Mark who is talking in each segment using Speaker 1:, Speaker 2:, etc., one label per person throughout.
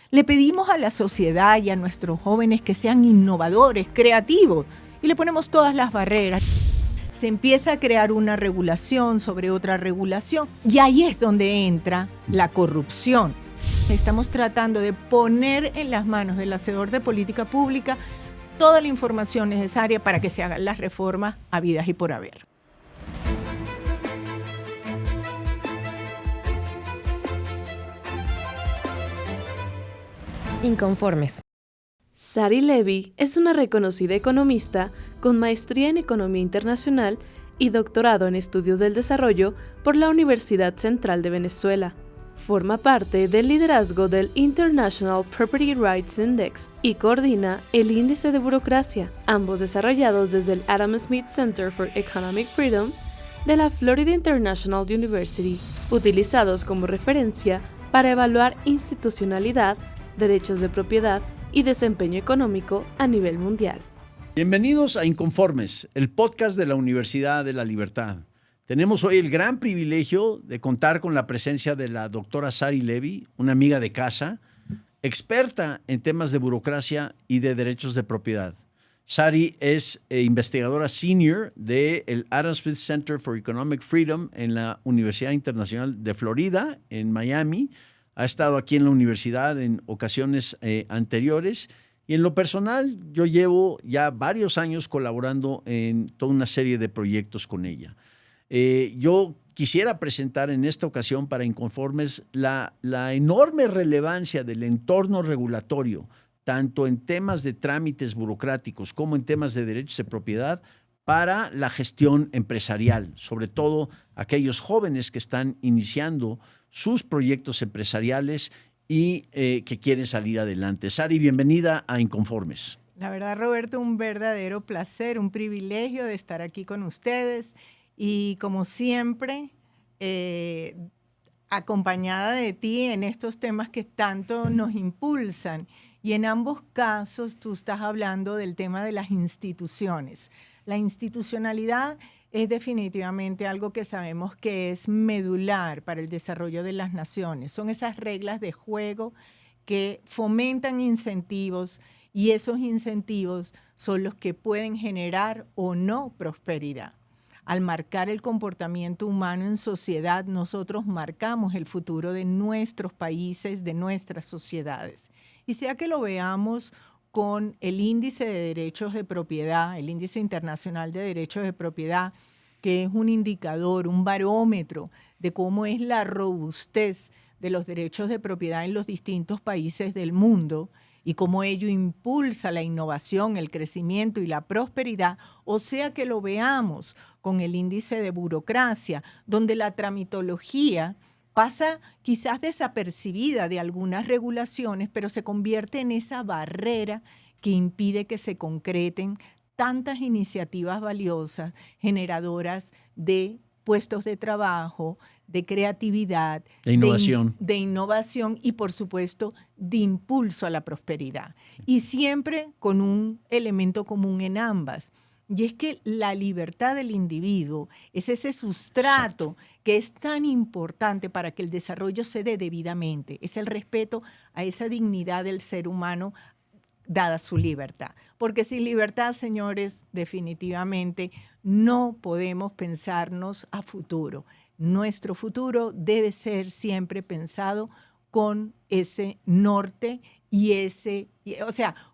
Speaker 1: Le pedimos a la sociedad y a nuestros jóvenes que sean innovadores, creativos, y le ponemos todas las barreras. Se empieza a crear una regulación sobre otra regulación, y ahí es donde entra la corrupción. Estamos tratando de poner en las manos del hacedor de política pública toda la información necesaria para que se hagan las reformas habidas y por haber.
Speaker 2: Inconformes. Sari Levy es una reconocida economista con maestría en Economía Internacional y doctorado en Estudios del Desarrollo por la Universidad Central de Venezuela. Forma parte del liderazgo del International Property Rights Index y coordina el Índice de Burocracia, ambos desarrollados desde el Adam Smith Center for Economic Freedom de la Florida International University, utilizados como referencia para evaluar institucionalidad, derechos de propiedad y desempeño económico a nivel mundial.
Speaker 3: Bienvenidos a Inconformes, el podcast de la Universidad de la Libertad. Tenemos hoy el gran privilegio de contar con la presencia de la doctora Sari Levy, una amiga de casa, experta en temas de burocracia y de derechos de propiedad. Sari es investigadora senior del Adam Smith Center for Economic Freedom en la Universidad Internacional de Florida, en Miami. Ha estado aquí en la universidad en ocasiones anteriores. Y en lo personal, yo llevo ya varios años colaborando en toda una serie de proyectos con ella. Yo quisiera presentar en esta ocasión para Inconformes la enorme relevancia del entorno regulatorio, tanto en temas de trámites burocráticos como en temas de derechos de propiedad, para la gestión empresarial, sobre todo aquellos jóvenes que están iniciando sus proyectos empresariales y que quieren salir adelante. Sari, bienvenida a Inconformes.
Speaker 1: La verdad, Roberto, un verdadero placer, un privilegio de estar aquí con ustedes y como siempre, acompañada de ti en estos temas que tanto nos impulsan. Y en ambos casos tú estás hablando del tema de las instituciones. La institucionalidad es definitivamente algo que sabemos que es medular para el desarrollo de las naciones. Son esas reglas de juego que fomentan incentivos y esos incentivos son los que pueden generar o no prosperidad. Al marcar el comportamiento humano en sociedad, nosotros marcamos el futuro de nuestros países, de nuestras sociedades. Y sea que lo veamos con el índice de derechos de propiedad, el índice internacional de derechos de propiedad, que es un indicador, un barómetro de cómo es la robustez de los derechos de propiedad en los distintos países del mundo y cómo ello impulsa la innovación, el crecimiento y la prosperidad, o sea que lo veamos con el índice de burocracia, donde la tramitología pasa quizás desapercibida de algunas regulaciones, pero se convierte en esa barrera que impide que se concreten tantas iniciativas valiosas, generadoras de puestos de trabajo, de creatividad,
Speaker 3: de innovación.
Speaker 1: De innovación y, por supuesto, de impulso a la prosperidad. Y siempre con un elemento común en ambas. Y es que la libertad del individuo es ese sustrato que es tan importante para que el desarrollo se dé debidamente. Es el respeto a esa dignidad del ser humano dada su libertad. Porque sin libertad, señores, definitivamente no podemos pensarnos a futuro. Nuestro futuro debe ser siempre pensado con ese norte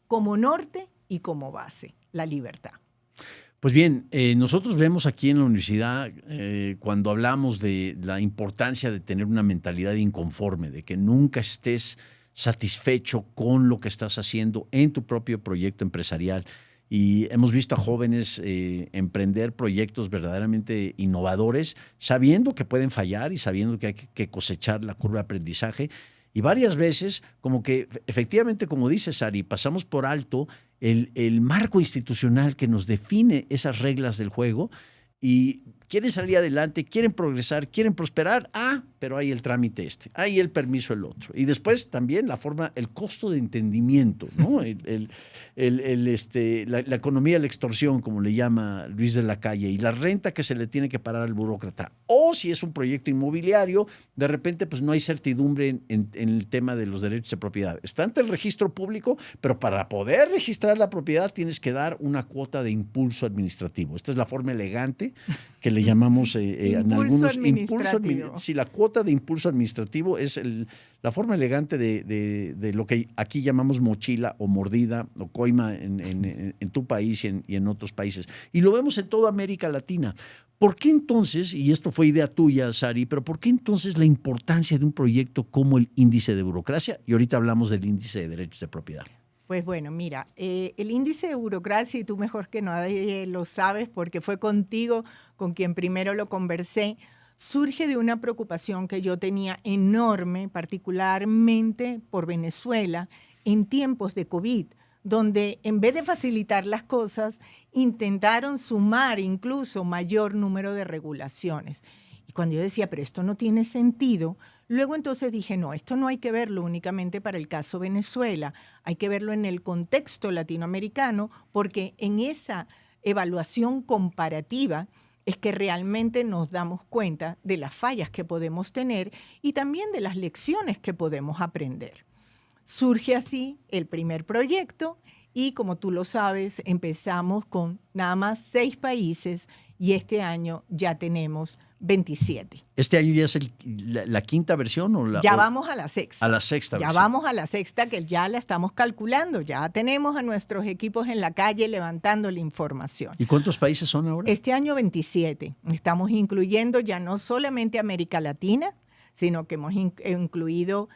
Speaker 1: como norte y como base, la libertad.
Speaker 3: Pues bien, nosotros vemos aquí en la universidad, cuando hablamos de la importancia de tener una mentalidad inconforme, de que nunca estés satisfecho con lo que estás haciendo en tu propio proyecto empresarial. Y hemos visto a jóvenes emprender proyectos verdaderamente innovadores, sabiendo que pueden fallar y sabiendo que hay que cosechar la curva de aprendizaje. Y varias veces, como que efectivamente, como dice Sari, pasamos por alto el marco institucional que nos define esas reglas del juego y quieren salir adelante, quieren progresar, quieren prosperar, pero hay el trámite hay el permiso el otro. Y después también el costo de entendimiento, ¿no? La economía de la extorsión, como le llama Luis de la Calle, y la renta que se le tiene que parar al burócrata. O si es un proyecto inmobiliario, de repente pues no hay certidumbre en el tema de los derechos de propiedad. Está ante el registro público, pero para poder registrar la propiedad tienes que dar una cuota de impulso administrativo. Esta es la forma elegante que le llamamos en algunos
Speaker 1: administrativo.
Speaker 3: Sí, la cuota de impulso administrativo es la forma elegante de lo que aquí llamamos mochila o mordida o coima en tu país y en otros países. Y lo vemos en toda América Latina. ¿Por qué entonces, y esto fue idea tuya, Sari, pero por qué entonces la importancia de un proyecto como el índice de burocracia? Y ahorita hablamos del índice de derechos de propiedad.
Speaker 1: Pues bueno, mira, el índice de burocracia, y tú mejor que nadie lo sabes porque fue contigo con quien primero lo conversé, surge de una preocupación que yo tenía enorme, particularmente por Venezuela, en tiempos de COVID, donde en vez de facilitar las cosas, intentaron sumar incluso mayor número de regulaciones. Y cuando yo decía, pero esto no tiene sentido, luego entonces dije, no, esto no hay que verlo únicamente para el caso Venezuela, hay que verlo en el contexto latinoamericano, porque en esa evaluación comparativa es que realmente nos damos cuenta de las fallas que podemos tener y también de las lecciones que podemos aprender. Surge así el primer proyecto y, como tú lo sabes, empezamos con nada más 6 países y este año ya tenemos 27.
Speaker 3: ¿Este año ya es la quinta versión?
Speaker 1: Vamos a la sexta.
Speaker 3: A la sexta
Speaker 1: ya
Speaker 3: versión.
Speaker 1: Vamos a la sexta, que ya la estamos calculando. Ya tenemos a nuestros equipos en la calle levantando la información.
Speaker 3: ¿Y cuántos países son ahora?
Speaker 1: Este año 27. Estamos incluyendo ya no solamente América Latina, sino que hemos incluido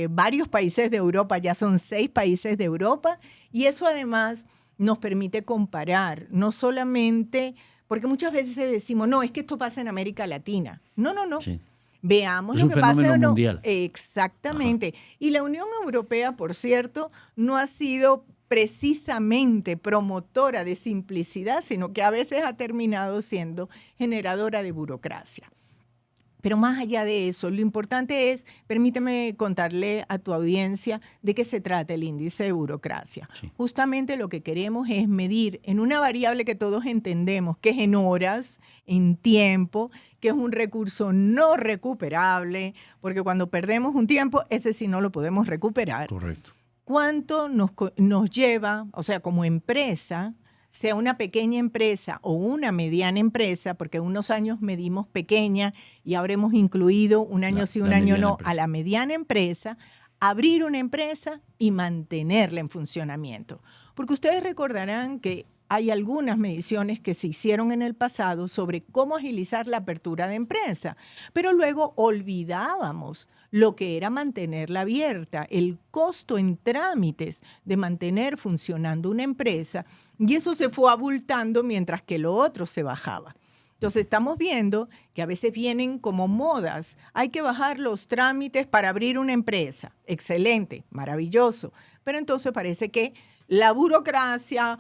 Speaker 1: varios países de Europa. Ya son 6 países de Europa. Y eso además nos permite comparar, no solamente... Porque muchas veces decimos, no, es que esto pasa en América Latina. No. Sí. Veamos lo que pasa. Es un fenómeno mundial. Exactamente. Ajá. Y la Unión Europea, por cierto, no ha sido precisamente promotora de simplicidad, sino que a veces ha terminado siendo generadora de burocracia. Pero más allá de eso, lo importante es, permíteme contarle a tu audiencia de qué se trata el índice de burocracia. Sí. Justamente lo que queremos es medir en una variable que todos entendemos, que es en horas, en tiempo, que es un recurso no recuperable, porque cuando perdemos un tiempo, ese sí no lo podemos recuperar.
Speaker 3: Correcto.
Speaker 1: ¿Cuánto nos lleva, o sea, como empresa, sea una pequeña empresa o una mediana empresa, porque unos años medimos pequeña y ahora hemos incluido un año sí, un año no, a la mediana empresa, abrir una empresa y mantenerla en funcionamiento? Porque ustedes recordarán que hay algunas mediciones que se hicieron en el pasado sobre cómo agilizar la apertura de empresa, pero luego olvidábamos lo que era mantenerla abierta, el costo en trámites de mantener funcionando una empresa, y eso se fue abultando mientras que lo otro se bajaba. Entonces estamos viendo que a veces vienen como modas, hay que bajar los trámites para abrir una empresa. Excelente, maravilloso, pero entonces parece que la burocracia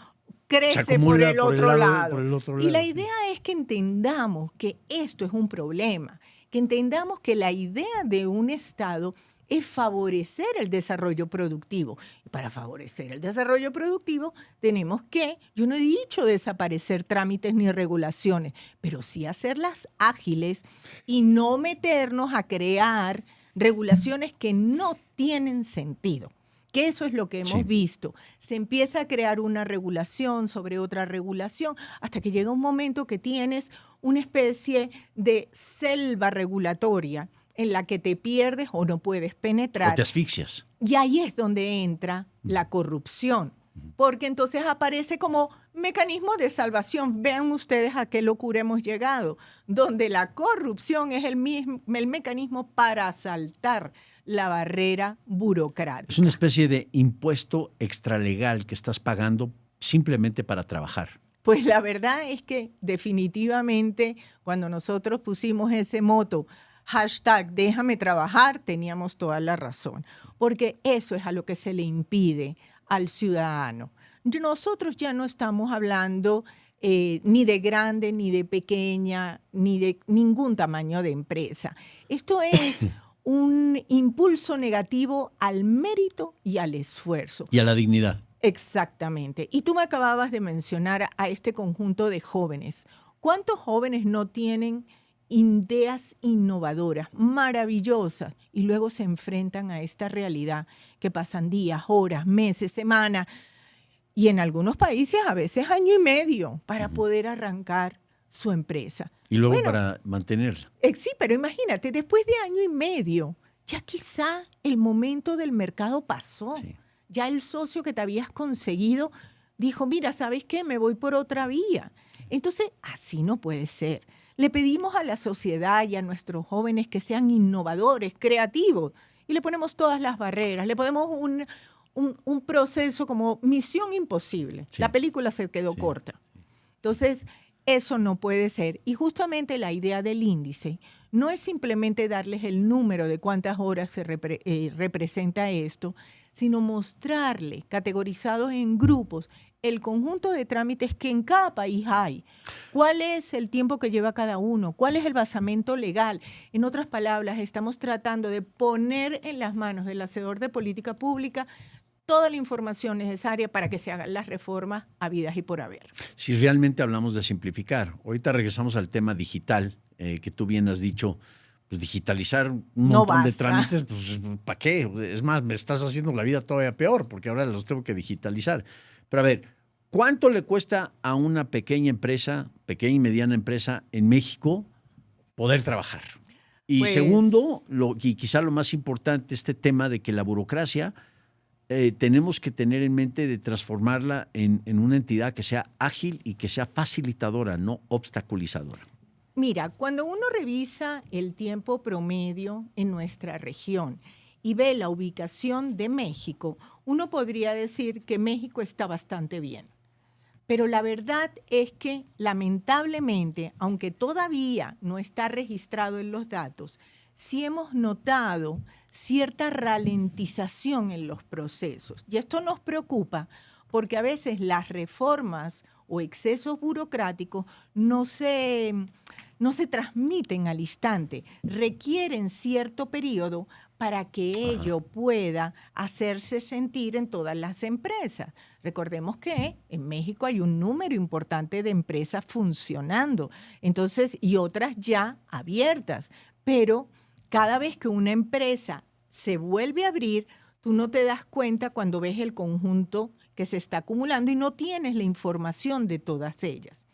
Speaker 1: crece por el otro lado. Y la idea es que entendamos que esto es un problema, que entendamos que la idea de un Estado es favorecer el desarrollo productivo. Y para favorecer el desarrollo productivo tenemos que, yo no he dicho desaparecer trámites ni regulaciones, pero sí hacerlas ágiles y no meternos a crear regulaciones que no tienen sentido. Que eso es lo que hemos visto. Se empieza a crear una regulación sobre otra regulación hasta que llega un momento que tienes una especie de selva regulatoria en la que te pierdes o no puedes penetrar.
Speaker 3: O te asfixias.
Speaker 1: Y ahí es donde entra la corrupción, porque entonces aparece como mecanismo de salvación. Vean ustedes a qué locura hemos llegado, donde la corrupción es el mecanismo para saltar la barrera burocrática.
Speaker 3: Es una especie de impuesto extralegal que estás pagando simplemente para trabajar.
Speaker 1: Pues la verdad es que definitivamente cuando nosotros pusimos ese moto, #déjame trabajar, teníamos toda la razón, porque eso es a lo que se le impide al ciudadano. Nosotros ya no estamos hablando ni de grande, ni de pequeña, ni de ningún tamaño de empresa. Esto es un impulso negativo al mérito y al esfuerzo.
Speaker 3: Y a la dignidad.
Speaker 1: Exactamente. Y tú me acababas de mencionar a este conjunto de jóvenes. ¿Cuántos jóvenes no tienen ideas innovadoras, maravillosas, y luego se enfrentan a esta realidad que pasan días, horas, meses, semanas, y en algunos países a veces año y medio para poder arrancar su empresa?
Speaker 3: Y luego para mantenerla.
Speaker 1: Sí, pero imagínate, después de año y medio, ya quizá el momento del mercado pasó.
Speaker 3: Sí.
Speaker 1: Ya el socio que te habías conseguido dijo, mira, ¿sabes qué? Me voy por otra vía. Entonces, así no puede ser. Le pedimos a la sociedad y a nuestros jóvenes que sean innovadores, creativos, y le ponemos todas las barreras, le ponemos un proceso como misión imposible.
Speaker 3: Sí.
Speaker 1: La película se quedó corta. Entonces, eso no puede ser. Y justamente la idea del índice no es simplemente darles el número de cuántas horas se representa esto, sino mostrarle, categorizados en grupos, el conjunto de trámites que en cada país hay. ¿Cuál es el tiempo que lleva cada uno? ¿Cuál es el basamento legal? En otras palabras, estamos tratando de poner en las manos del hacedor de política pública toda la información necesaria para que se hagan las reformas habidas y por haber.
Speaker 3: Si realmente hablamos de simplificar. Ahorita regresamos al tema digital, que tú bien has dicho, pues digitalizar un montón de trámites, pues ¿para qué? Es más, me estás haciendo la vida todavía peor, porque ahora los tengo que digitalizar. Pero a ver, ¿cuánto le cuesta a una pequeña empresa, pequeña y mediana empresa en México poder trabajar? Y
Speaker 1: pues,
Speaker 3: segundo, y quizá lo más importante, este tema de que la burocracia tenemos que tener en mente de transformarla en una entidad que sea ágil y que sea facilitadora, no obstaculizadora.
Speaker 1: Mira, cuando uno revisa el tiempo promedio en nuestra región y ve la ubicación de México, uno podría decir que México está bastante bien. Pero la verdad es que, lamentablemente, aunque todavía no está registrado en los datos, sí hemos notado cierta ralentización en los procesos. Y esto nos preocupa porque a veces las reformas o excesos burocráticos no se transmiten al instante, requieren cierto periodo para que ello pueda hacerse sentir en todas las empresas. Recordemos que en México hay un número importante de empresas funcionando, entonces, y otras ya abiertas, pero cada vez que una empresa se vuelve a abrir, tú no te das cuenta cuando ves el conjunto que se está acumulando y no tienes la información de todas ellas.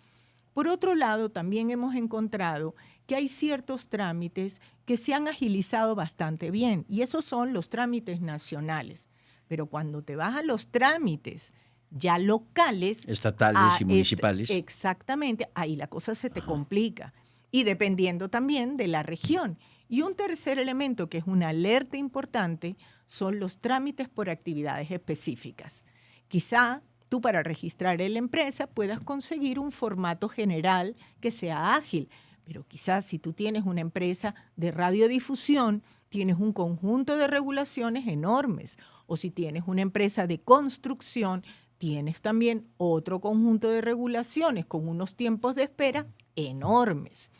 Speaker 1: Por otro lado, también hemos encontrado que hay ciertos trámites que se han agilizado bastante bien, y esos son los trámites nacionales. Pero cuando te vas a los trámites ya locales,
Speaker 3: estatales y municipales,
Speaker 1: exactamente, ahí la cosa se te complica, y dependiendo también de la región. Y un tercer elemento que es una alerta importante son los trámites por actividades específicas. Quizá tú, para registrar en la empresa, puedas conseguir un formato general que sea ágil, pero quizás si tú tienes una empresa de radiodifusión, tienes un conjunto de regulaciones enormes, o si tienes una empresa de construcción, tienes también otro conjunto de regulaciones con unos tiempos de espera enormes.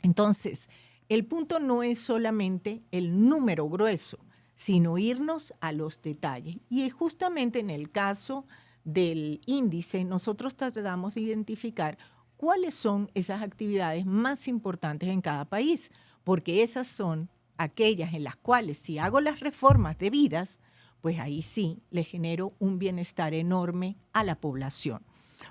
Speaker 1: Entonces, el punto no es solamente el número grueso, sino irnos a los detalles. Y justamente en el caso del índice, nosotros tratamos de identificar cuáles son esas actividades más importantes en cada país, porque esas son aquellas en las cuales, si hago las reformas debidas, pues ahí sí le genero un bienestar enorme a la población.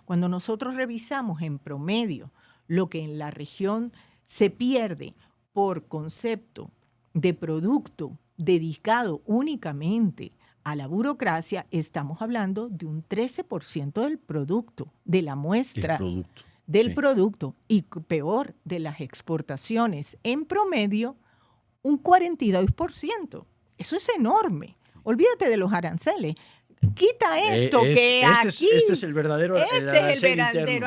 Speaker 1: Cuando nosotros revisamos en promedio lo que en la región se pierde por concepto de producto dedicado únicamente a la burocracia, estamos hablando de un 13% del producto, de la muestra del producto, y peor, de las exportaciones. En promedio, un 42%. Eso es enorme. Olvídate de los aranceles. quita esto,
Speaker 3: este es el verdadero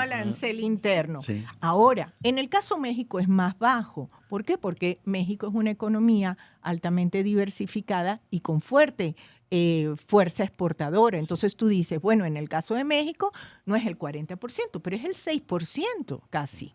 Speaker 1: arancel interno.
Speaker 3: Sí.
Speaker 1: Ahora, en el caso México es más bajo. ¿Por qué? Porque México es una economía altamente diversificada y con fuerte fuerza exportadora. Entonces tú dices, bueno, en el caso de México no es el 40%, pero es el 6% casi.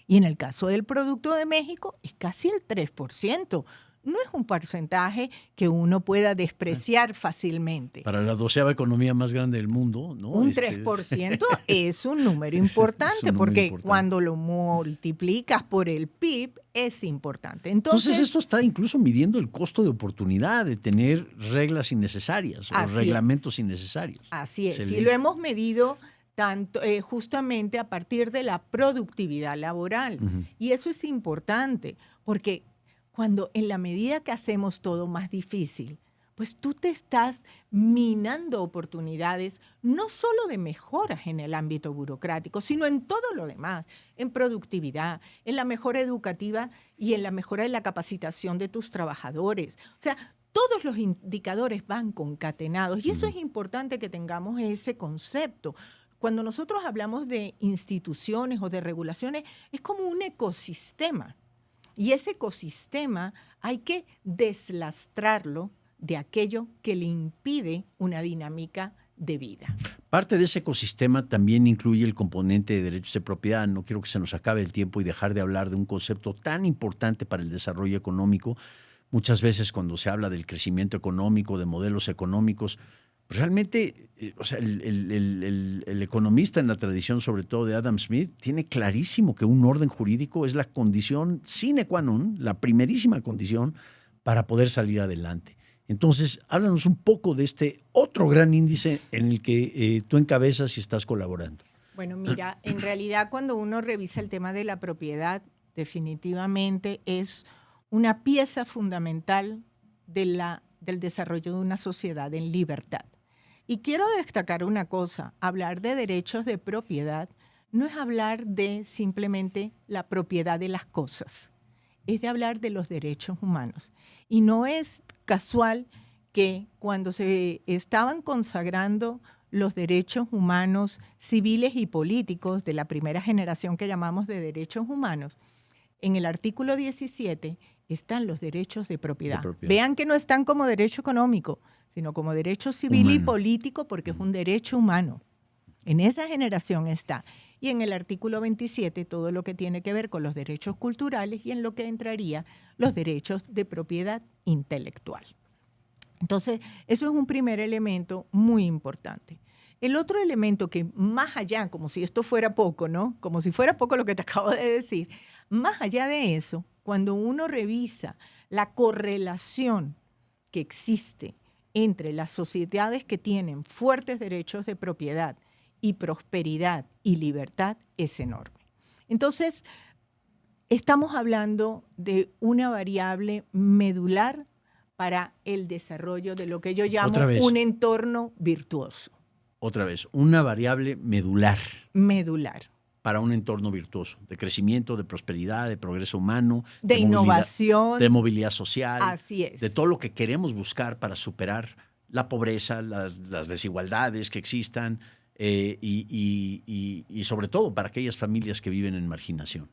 Speaker 1: Y en el caso del Producto de México es casi el 3%. No es un porcentaje que uno pueda despreciar fácilmente.
Speaker 3: Para la 12ª economía más grande del mundo, ¿no?
Speaker 1: Un 3% es un número importante, porque cuando lo multiplicas por el PIB es importante.
Speaker 3: Entonces esto está incluso midiendo el costo de oportunidad de tener reglas innecesarias o reglamentos innecesarios.
Speaker 1: Así es, y lo hemos medido tanto justamente a partir de la productividad laboral. Uh-huh. Y eso es importante, porque cuando en la medida que hacemos todo más difícil, pues tú te estás minando oportunidades no solo de mejoras en el ámbito burocrático, sino en todo lo demás, en productividad, en la mejora educativa y en la mejora de la capacitación de tus trabajadores. O sea, todos los indicadores van concatenados y eso es importante que tengamos ese concepto. Cuando nosotros hablamos de instituciones o de regulaciones, es como un ecosistema. Y ese ecosistema hay que deslastrarlo de aquello que le impide una dinámica de vida.
Speaker 3: Parte de ese ecosistema también incluye el componente de derechos de propiedad. No quiero que se nos acabe el tiempo y dejar de hablar de un concepto tan importante para el desarrollo económico. Muchas veces cuando se habla del crecimiento económico, de modelos económicos, realmente, o sea, el economista en la tradición, sobre todo de Adam Smith, tiene clarísimo que un orden jurídico es la condición sine qua non, la primerísima condición para poder salir adelante. Entonces, háblanos un poco de este otro gran índice en el que tú encabezas y estás colaborando.
Speaker 1: Bueno, mira, en realidad cuando uno revisa el tema de la propiedad, definitivamente es una pieza fundamental del desarrollo de una sociedad en libertad. Y quiero destacar una cosa, hablar de derechos de propiedad no es hablar de simplemente la propiedad de las cosas, es de hablar de los derechos humanos. Y no es casual que cuando se estaban consagrando los derechos humanos civiles y políticos de la primera generación que llamamos de derechos humanos, en el artículo 17 están los derechos de propiedad. Vean que no están como derecho económico, sino como derecho civil y político, porque es un derecho humano. En esa generación está. Y en el artículo 27, todo lo que tiene que ver con los derechos culturales y en lo que entraría los derechos de propiedad intelectual. Entonces, eso es un primer elemento muy importante. El otro elemento que más allá, como si esto fuera poco, ¿no? Como si fuera poco lo que te acabo de decir, más allá de eso, cuando uno revisa la correlación que existe entre las sociedades que tienen fuertes derechos de propiedad y prosperidad y libertad, es enorme. Entonces, estamos hablando de una variable medular para el desarrollo de lo que yo llamo un entorno virtuoso.
Speaker 3: Otra vez, una variable medular.
Speaker 1: Medular.
Speaker 3: Para un entorno virtuoso, de crecimiento, de prosperidad, de progreso humano,
Speaker 1: de innovación,
Speaker 3: de movilidad social.
Speaker 1: Así es.
Speaker 3: De todo lo que queremos buscar para superar la pobreza, las desigualdades que existan y sobre todo para aquellas familias que viven en marginación.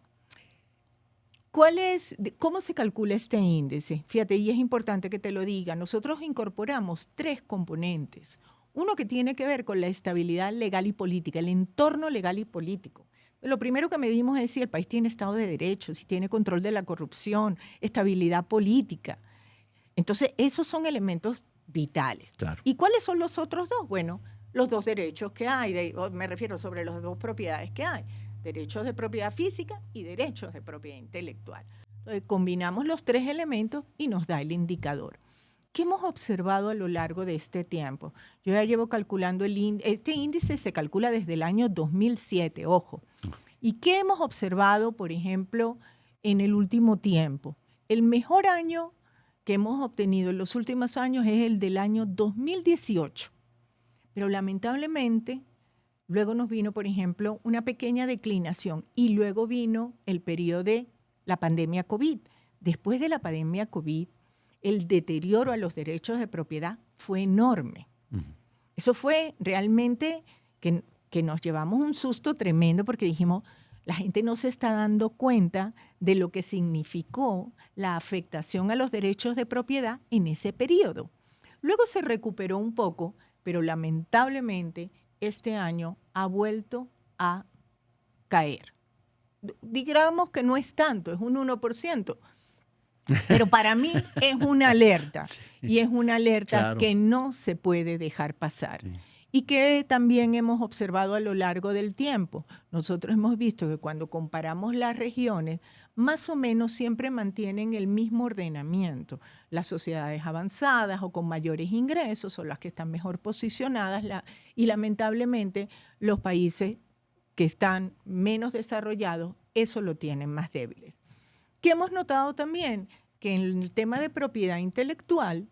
Speaker 1: ¿Cómo se calcula este índice? Fíjate, y es importante que te lo diga. Nosotros incorporamos 3 componentes. Uno que tiene que ver con la estabilidad legal y política, el entorno legal y político. Lo primero que medimos es si el país tiene Estado de Derecho, si tiene control de la corrupción, estabilidad política. Entonces, esos son elementos vitales.
Speaker 3: Claro.
Speaker 1: ¿Y cuáles son los otros 2? Bueno, los 2 derechos que hay, me refiero sobre las 2 propiedades que hay, derechos de propiedad física y derechos de propiedad intelectual. Entonces, combinamos los 3 elementos y nos da el indicador. ¿Qué hemos observado a lo largo de este tiempo? Yo ya llevo calculando este índice se calcula desde el año 2007, ojo. ¿Y qué hemos observado, por ejemplo, en el último tiempo? El mejor año que hemos obtenido en los últimos años es el del año 2018. Pero lamentablemente, luego nos vino, por ejemplo, una pequeña declinación y luego vino el periodo de la pandemia COVID. Después de la pandemia COVID, el deterioro a los derechos de propiedad fue enorme. Uh-huh. Eso fue realmente que nos llevamos un susto tremendo porque dijimos, la gente no se está dando cuenta de lo que significó la afectación a los derechos de propiedad en ese periodo. Luego se recuperó un poco, pero lamentablemente este año ha vuelto a caer. Digamos que no es tanto, es un 1%, pero para mí es una alerta, sí. Y es una alerta, claro, que no se puede dejar pasar. Sí. Y que también hemos observado a lo largo del tiempo. Nosotros hemos visto que cuando comparamos las regiones, más o menos siempre mantienen el mismo ordenamiento. Las sociedades avanzadas o con mayores ingresos son las que están mejor posicionadas y lamentablemente los países que están menos desarrollados, eso lo tienen más débiles. ¿Qué hemos notado también? Que en el tema de propiedad intelectual,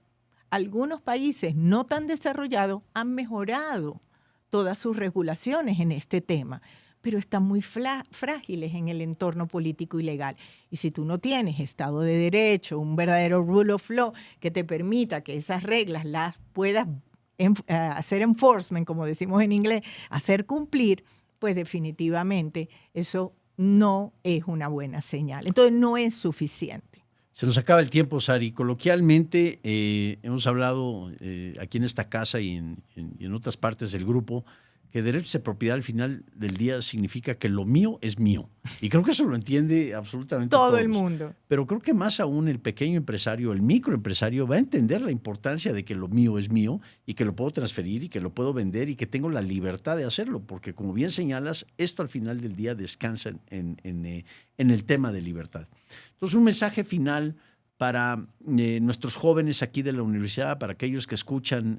Speaker 1: algunos países no tan desarrollados han mejorado todas sus regulaciones en este tema, pero están muy frágiles en el entorno político y legal. Y si tú no tienes Estado de Derecho, un verdadero rule of law que te permita que esas reglas las puedas hacer enforcement, como decimos en inglés, hacer cumplir, pues definitivamente eso no es una buena señal. Entonces no es suficiente.
Speaker 3: Se nos acaba el tiempo, Sari. Coloquialmente hemos hablado aquí en esta casa y en otras partes del grupo que derechos de propiedad al final del día significa que lo mío es mío. Y creo que eso lo entiende absolutamente
Speaker 1: todo el mundo.
Speaker 3: Pero creo que más aún el pequeño empresario, el microempresario va a entender la importancia de que lo mío es mío y que lo puedo transferir y que lo puedo vender y que tengo la libertad de hacerlo. Porque como bien señalas, esto al final del día descansa en el tema de libertad. Entonces, un mensaje final para nuestros jóvenes aquí de la universidad, para aquellos que escuchan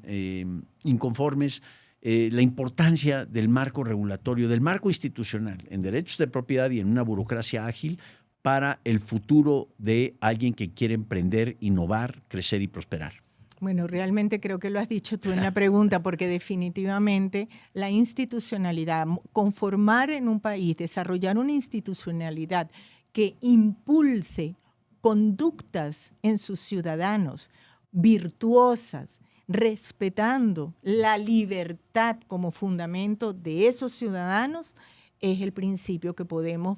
Speaker 3: inconformes, la importancia del marco regulatorio, del marco institucional en derechos de propiedad y en una burocracia ágil para el futuro de alguien que quiere emprender, innovar, crecer y prosperar.
Speaker 1: Bueno, realmente creo que lo has dicho tú en la pregunta, porque definitivamente la institucionalidad, conformar en un país, desarrollar una institucionalidad que impulse conductas en sus ciudadanos virtuosas, respetando la libertad como fundamento de esos ciudadanos, es el principio que podemos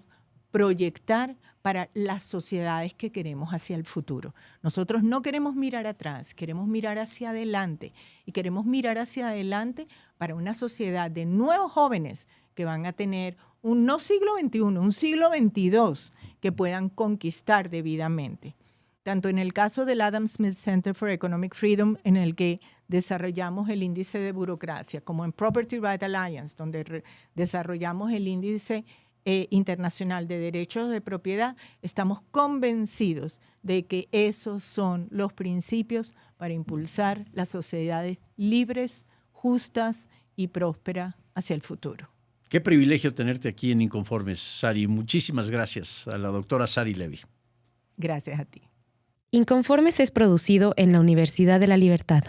Speaker 1: proyectar para las sociedades que queremos hacia el futuro. Nosotros no queremos mirar atrás, queremos mirar hacia adelante y queremos mirar hacia adelante para una sociedad de nuevos jóvenes que van a tener un no siglo XXI, un siglo XXII que puedan conquistar debidamente. Tanto en el caso del Adam Smith Center for Economic Freedom, en el que desarrollamos el índice de burocracia, como en Property Rights Alliance, donde desarrollamos el índice internacional de derechos de propiedad, estamos convencidos de que esos son los principios para impulsar las sociedades libres, justas y prósperas hacia el futuro.
Speaker 3: Qué privilegio tenerte aquí en Inconformes, Sari. Muchísimas gracias a la doctora Sari Levy.
Speaker 1: Gracias a ti.
Speaker 4: Inconformes es producido en la Universidad de la Libertad.